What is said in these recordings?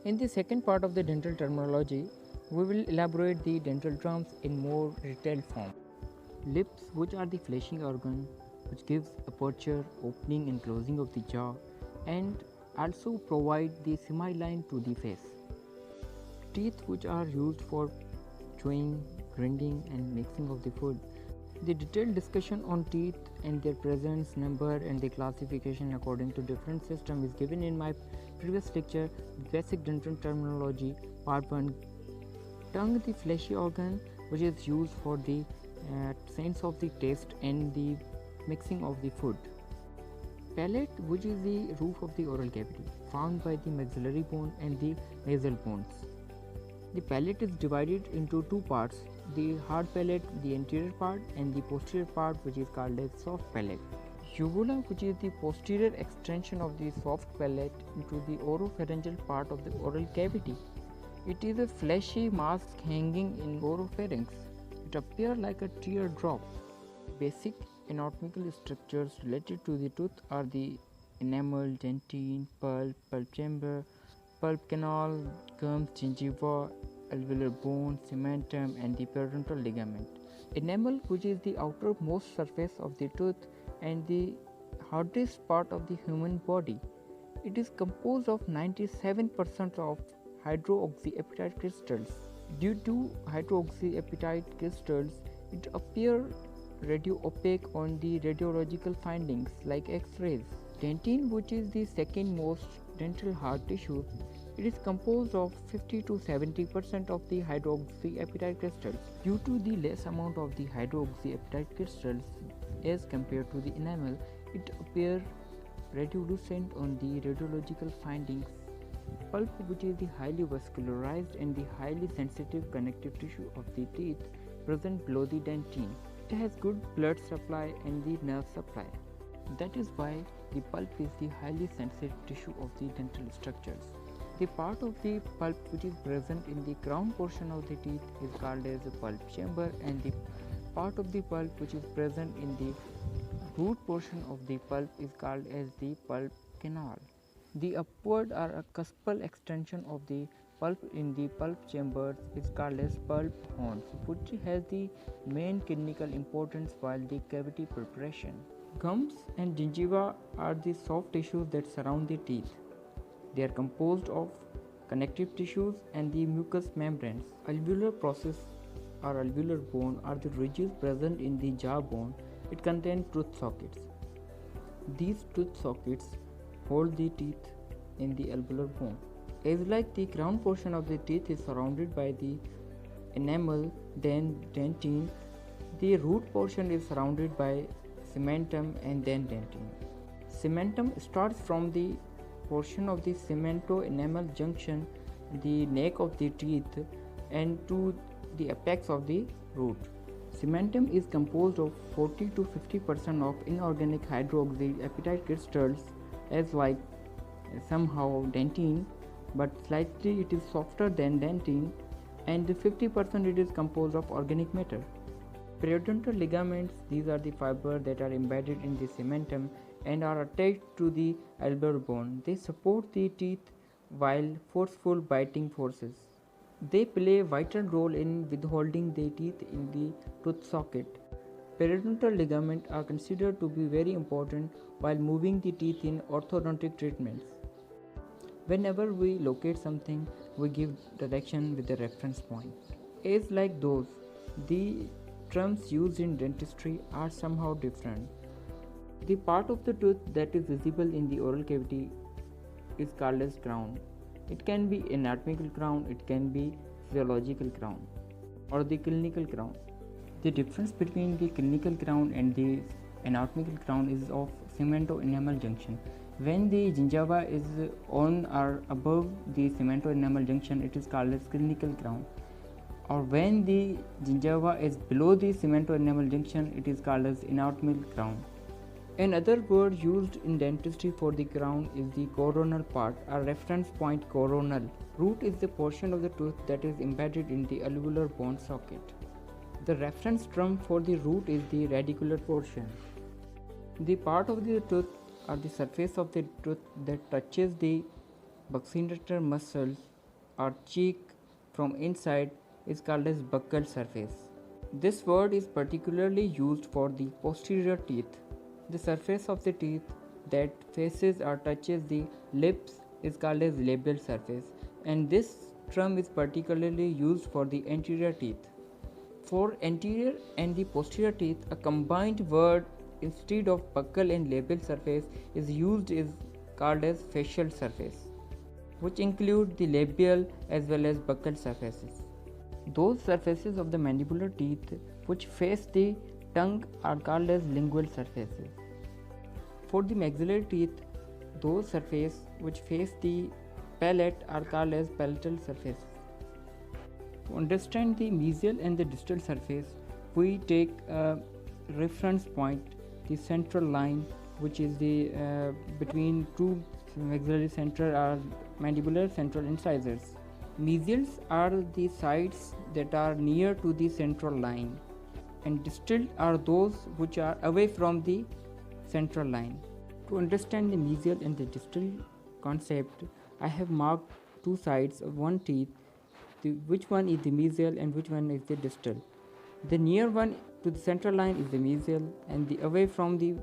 In the second part of the dental terminology, we will elaborate the dental terms in more detailed form. Lips, which are the fleshing organ which gives aperture, opening and closing of the jaw, and also provide the semi-line to the face. Teeth, which are used for chewing, grinding and mixing of the food. The detailed discussion on teeth and their presence, number and the classification according to different system is given in my previous lecture, Basic Dental Terminology, Part 1. Tongue, the fleshy organ which is used for the sense of the taste and the mixing of the food. Palate, which is the roof of the oral cavity, found by the maxillary bone and the nasal bones. The palate is divided into two parts, the hard palate, the anterior part, and the posterior part, which is called as soft palate. Uvula, which is the posterior extension of the soft palate into the oropharyngeal part of the oral cavity. It is a fleshy mask hanging in oropharynx. It appears like a teardrop. Basic anatomical structures related to the tooth are the enamel, dentine, pulp chamber, pulp canal, gums, gingiva, alveolar bone, cementum, and the periodontal ligament. Enamel, which is the outermost surface of the tooth and the hardest part of the human body. It is composed of 97% of hydroxyapatite crystals. Due to hydroxyapatite crystals, it appears radio-opaque on the radiological findings like X-rays. Dentine, which is the second most dental hard tissue, it is composed of 50 to 70% of the hydroxyapatite crystals. Due to the less amount of the hydroxyapatite crystals as compared to the enamel, it appears radiolucent on the radiological findings. Pulp, which is the highly vascularized and the highly sensitive connective tissue of the teeth present below the dentine. It has good blood supply and the nerve supply. That is why the pulp is the highly sensitive tissue of the dental structures. The part of the pulp which is present in the crown portion of the teeth is called as the pulp chamber, and the part of the pulp which is present in the root portion of the pulp is called as the pulp canal. The upward or a cuspal extension of the pulp in the pulp chambers is called as pulp horns, which has the main clinical importance while the cavity preparation. Gums and gingiva are the soft tissues that surround the teeth. They are composed of connective tissues and the mucous membranes. Alveolar process or alveolar bone are the ridges present in the jawbone. It contains tooth sockets. These tooth sockets hold the teeth in the alveolar bone. As like the crown portion of the teeth is surrounded by the enamel, then dentine, the root portion is surrounded by cementum and then dentine. Cementum starts from the portion of the cemento-enamel junction, the neck of the teeth, and to the apex of the root. Cementum is composed of 40 to 50% of inorganic hydroxyapatite crystals, as like somehow dentine, but slightly it is softer than dentine, and 50% it is composed of organic matter. Periodontal ligaments, these are the fibers that are embedded in the cementum and are attached to the alveolar bone. They support the teeth while forceful biting forces. They play a vital role in withholding the teeth in the tooth socket. Periodontal ligaments are considered to be very important while moving the teeth in orthodontic treatments. Whenever we locate something, we give direction with a reference point. As like those, the terms used in dentistry are somehow different. The part of the tooth that is visible in the oral cavity is called as crown. It can be anatomical crown, it can be physiological crown, or the clinical crown. The difference between the clinical crown and the anatomical crown is of cemento-enamel junction. When the gingiva is on or above the cemento-enamel junction, it is called as clinical crown. Or when the gingiva is below the cemento-enamel junction, it is called as anatomical crown. Another word used in dentistry for the crown is the coronal part, or reference point coronal. Root is the portion of the tooth that is embedded in the alveolar bone socket. The reference term for the root is the radicular portion. The part of the tooth or the surface of the tooth that touches the buccinator muscles or cheek from inside is called as buccal surface. This word is particularly used for the posterior teeth. The surface of the teeth that faces or touches the lips is called as labial surface, and this term is particularly used for the anterior teeth. For anterior and the posterior teeth, a combined word instead of buccal and labial surface is used is called as facial surface, which include the labial as well as buccal surfaces. Those surfaces of the mandibular teeth which face the tongue are called as lingual surfaces. For the maxillary teeth, those surfaces which face the palate are called as palatal surfaces. To understand the mesial and the distal surface, we take a reference point, the central line, which is the between two maxillary central or mandibular central incisors. Mesials are the sides that are near to the central line, and distal are those which are away from the central line. To understand the mesial and the distal concept, I have marked two sides of one teeth, which one is the mesial and which one is the distal. The near one to the central line is the mesial, and the away from the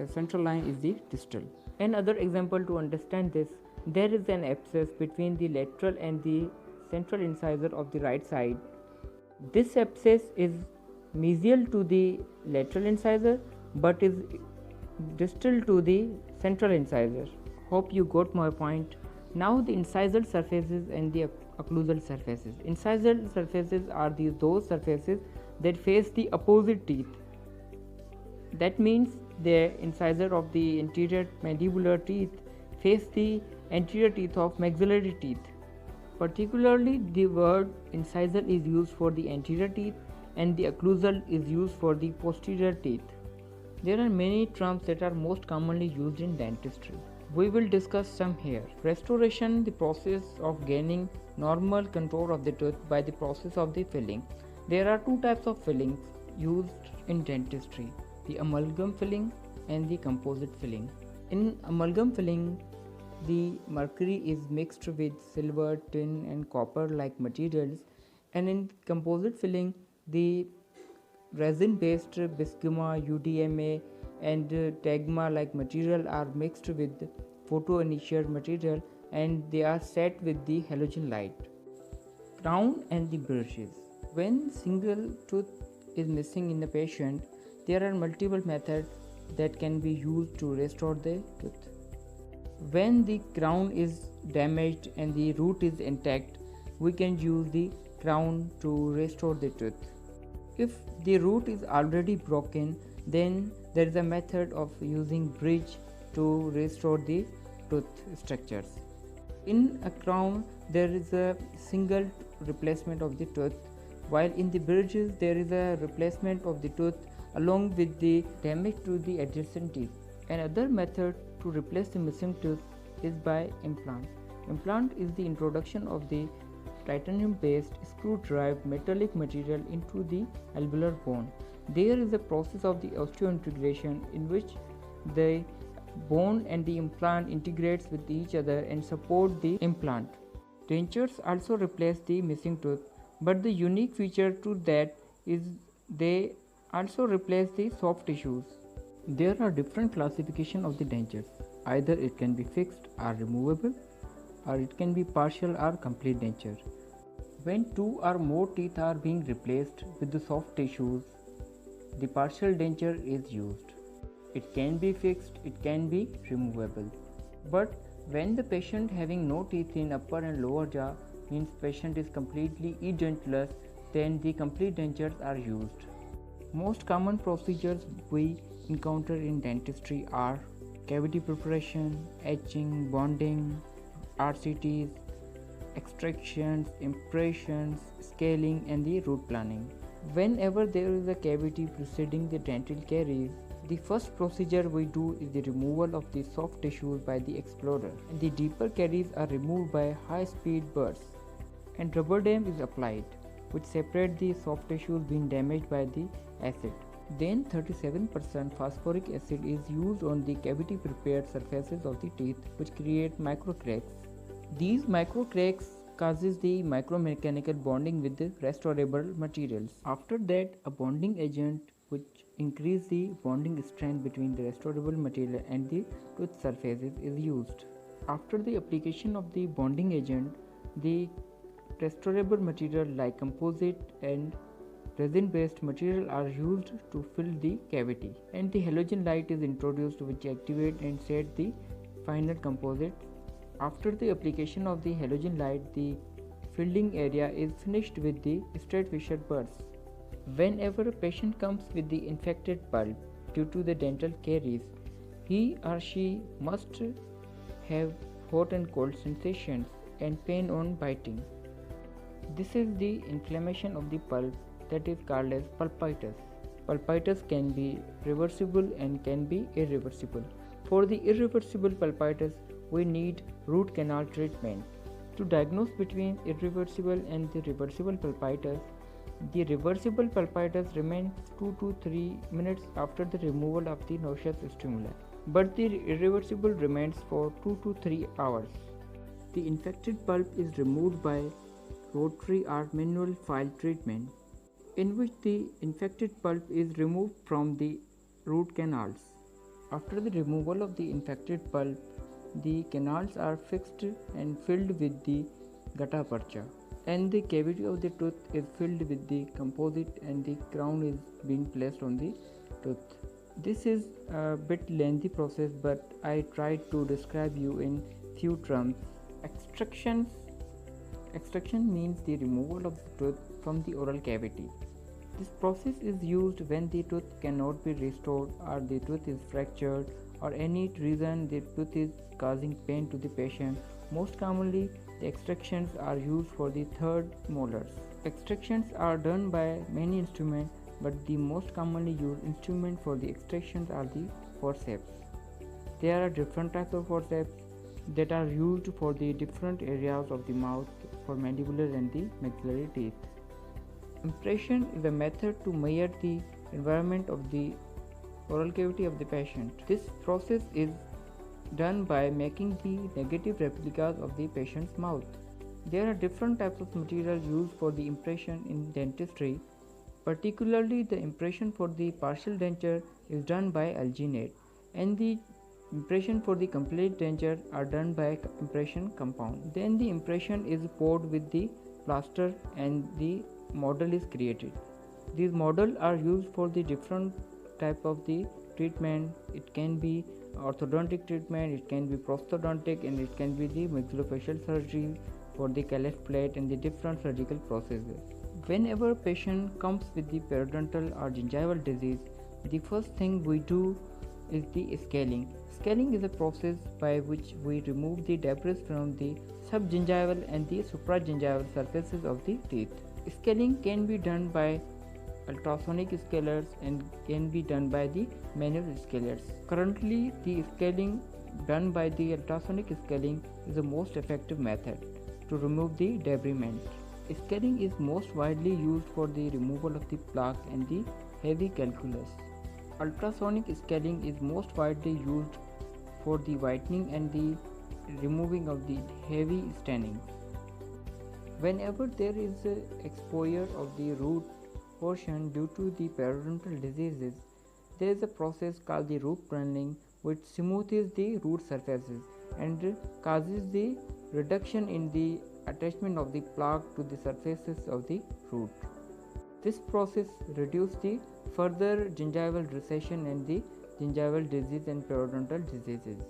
central line is the distal. Another example to understand this, there is an abscess between the lateral and the central incisor of the right side. This abscess is mesial to the lateral incisor but is distal to the central incisor. Hope you got my point. Now the incisal surfaces and the occlusal surfaces. Incisal surfaces are those surfaces that face the opposite teeth. That means the incisor of the anterior mandibular teeth face the anterior teeth of maxillary teeth. Particularly, the word incisal is used for the anterior teeth and the occlusal is used for the posterior teeth. There are many terms that are most commonly used in dentistry. We will discuss some here. Restoration, the process of gaining normal control of the tooth by the process of the filling. There are two types of fillings used in dentistry, the amalgam filling and the composite filling. In amalgam filling, the mercury is mixed with silver, tin and copper like materials, and in composite filling, the resin based bisguma, UDMA and tagma like material are mixed with photoinitial material and they are set with the halogen light. Crown and the bridges. When single tooth is missing in the patient, there are multiple methods that can be used to restore the tooth. When the crown is damaged and the root is intact, we can use the crown to restore the tooth. If the root is already broken, then there is a method of using bridge to restore the tooth structures. In a crown, there is a single replacement of the tooth, while in the bridges there is a replacement of the tooth along with the damage to the adjacent teeth. Another method to replace the missing tooth is by implant. Implant is the introduction of the titanium based screw derived metallic material into the alveolar bone. There is a process of the osseointegration in which the bone and the implant integrates with each other and support the implant. Dentures also replace the missing tooth, but the unique feature to that is they also replace the soft tissues. There are different classification of the dentures. Either it can be fixed or removable, or it can be partial or complete denture. When two or more teeth are being replaced with the soft tissues, the partial denture is used. It can be fixed, it can be removable. But when the patient having no teeth in upper and lower jaw, means patient is completely edentless, then the complete dentures are used. Most common procedures we encounter in dentistry are cavity preparation, etching, bonding, RCTs, extractions, impressions, scaling and the root planing. Whenever there is a cavity preceding the dental caries, the first procedure we do is the removal of the soft tissues by the explorer, and the deeper caries are removed by high-speed bursts, and rubber dam is applied, which separate the soft tissues being damaged by the acid. Then 37% phosphoric acid is used on the cavity prepared surfaces of the teeth, which create micro cracks. These micro cracks causes the micromechanical bonding with the restorable materials. After that, a bonding agent which increases the bonding strength between the restorable material and the tooth surfaces is used. After the application of the bonding agent, the restorable material like composite and resin-based material are used to fill the cavity, and the halogen light is introduced which activate and set the final composite. After the application of the halogen light, the filling area is finished with the straight fissure burrs. Whenever a patient comes with the infected pulp due to the dental caries, he or she must have hot and cold sensations and pain on biting. This is the inflammation of the pulp that is called as pulpitis. Pulpitis can be reversible and can be irreversible. For the irreversible pulpitis, we need root canal treatment. To diagnose between irreversible and the reversible pulpitis, the reversible pulpitis remains 2 to 3 minutes after the removal of the noxious stimuli, but the irreversible remains for 2 to 3 hours. The infected pulp is removed by rotary or manual file treatment, in which the infected pulp is removed from the root canals. After the removal of the infected pulp, the canals are fixed and filled with the gutta percha, and the cavity of the tooth is filled with the composite and the crown is being placed on the tooth. This is a bit lengthy process, but I tried to describe you in few terms. Extraction means the removal of the tooth from the oral cavity. This process is used when the tooth cannot be restored or the tooth is fractured or any reason the tooth is causing pain to the patient. Most commonly, the extractions are used for the third molars. Extractions are done by many instruments, but the most commonly used instrument for the extractions are the forceps. There are different types of forceps that are used for the different areas of the mouth for mandibular and the maxillary teeth. Impression is a method to measure the environment of the oral cavity of the patient. This process is done by making the negative replicas of the patient's mouth. There are different types of material used for the impression in dentistry. Particularly, the impression for the partial denture is done by alginate, and the impression for the complete denture are done by impression compound. Then the impression is poured with the plaster and the model is created. These models are used for the different type of the treatment. It can be orthodontic treatment, it can be prosthodontic, and it can be the maxillofacial surgery for the cleft plate and the different surgical processes. Whenever a patient comes with the periodontal or gingival disease, the first thing we do is the scaling. Scaling is a process by which we remove the debris from the subgingival and the supragingival surfaces of the teeth. Scaling can be done by ultrasonic scalers and can be done by the manual scalers. Currently, the scaling done by the ultrasonic scaling is the most effective method to remove the debris. Scaling is most widely used for the removal of the plaque and the heavy calculus. Ultrasonic scaling is most widely used for the whitening and the removing of the heavy staining. Whenever there is exposure of the root portion due to the periodontal diseases, there is a process called the root pruning which smoothes the root surfaces and causes the reduction in the attachment of the plaque to the surfaces of the root. This process reduces the further gingival recession and the gingival disease and periodontal diseases.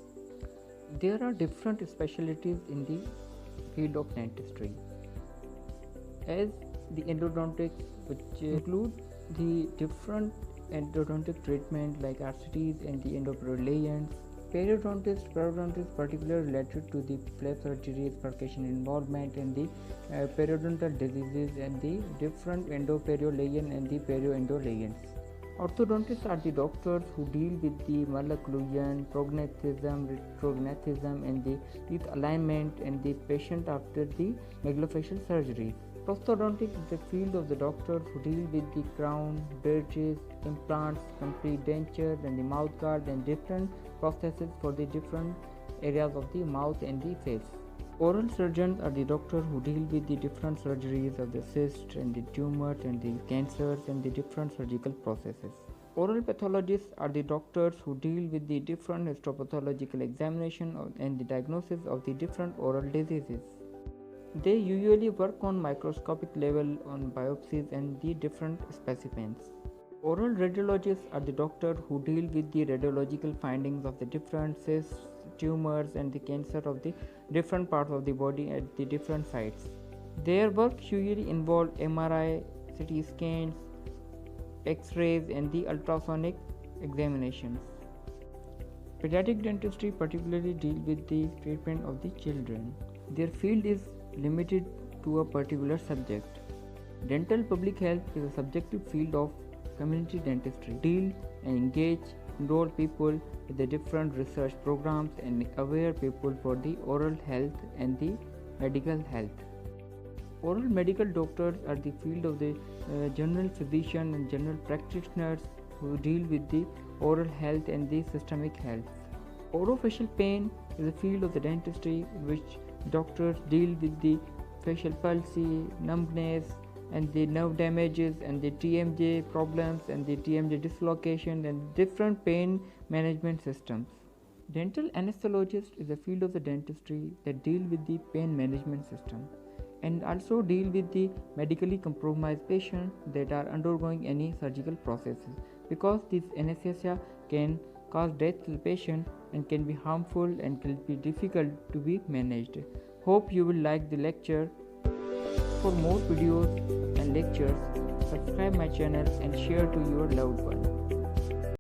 There are different specialties in the field of dentistry, as the endodontics, which include the different endodontic treatment like RCTs and the endoperiodontal layers. Periodontists particularly related to the flap surgeries, percussion involvement, and the periodontal diseases and the different endoperiolayan and the perioendolayans. Orthodontists are the doctors who deal with the malocclusion, prognathism, retrognathism, and the teeth alignment and the patient after the maxillofacial surgery. Prosthodontics is the field of the doctors who deal with the crown, bridges, implants, complete dentures, and the mouth guard and different prostheses for the different areas of the mouth and the face. Oral surgeons are the doctors who deal with the different surgeries of the cysts and the tumors and the cancers and the different surgical processes. Oral pathologists are the doctors who deal with the different histopathological examination and the diagnosis of the different oral diseases. They usually work on microscopic level on biopsies and the different specimens. Oral radiologists are the doctors who deal with the radiological findings of the different cysts, tumors and the cancer of the different parts of the body at the different sites. Their work usually involves MRI, CT scans, X-rays and the ultrasonic examinations. Pediatric dentistry particularly deal with the treatment of the children. Their field is limited to a particular subject. Dental public health is a subjective field of community dentistry. Deal and engage, enroll people with the different research programs and aware people for the oral health and the medical health. Oral medical doctors are the field of the general physician and general practitioners who deal with the oral health and the systemic health. Orofacial pain is a field of the dentistry in which doctors deal with the facial palsy, numbness and the nerve damages and the TMJ problems and the TMJ dislocation and different pain management systems. Dental anesthesiologist is a field of the dentistry that deal with the pain management system and also deal with the medically compromised patients that are undergoing any surgical processes, because this anesthesia can cause death to the patient and can be harmful and can be difficult to be managed. Hope you will like the lecture. For more videos and lectures, subscribe my channel and share to your loved one.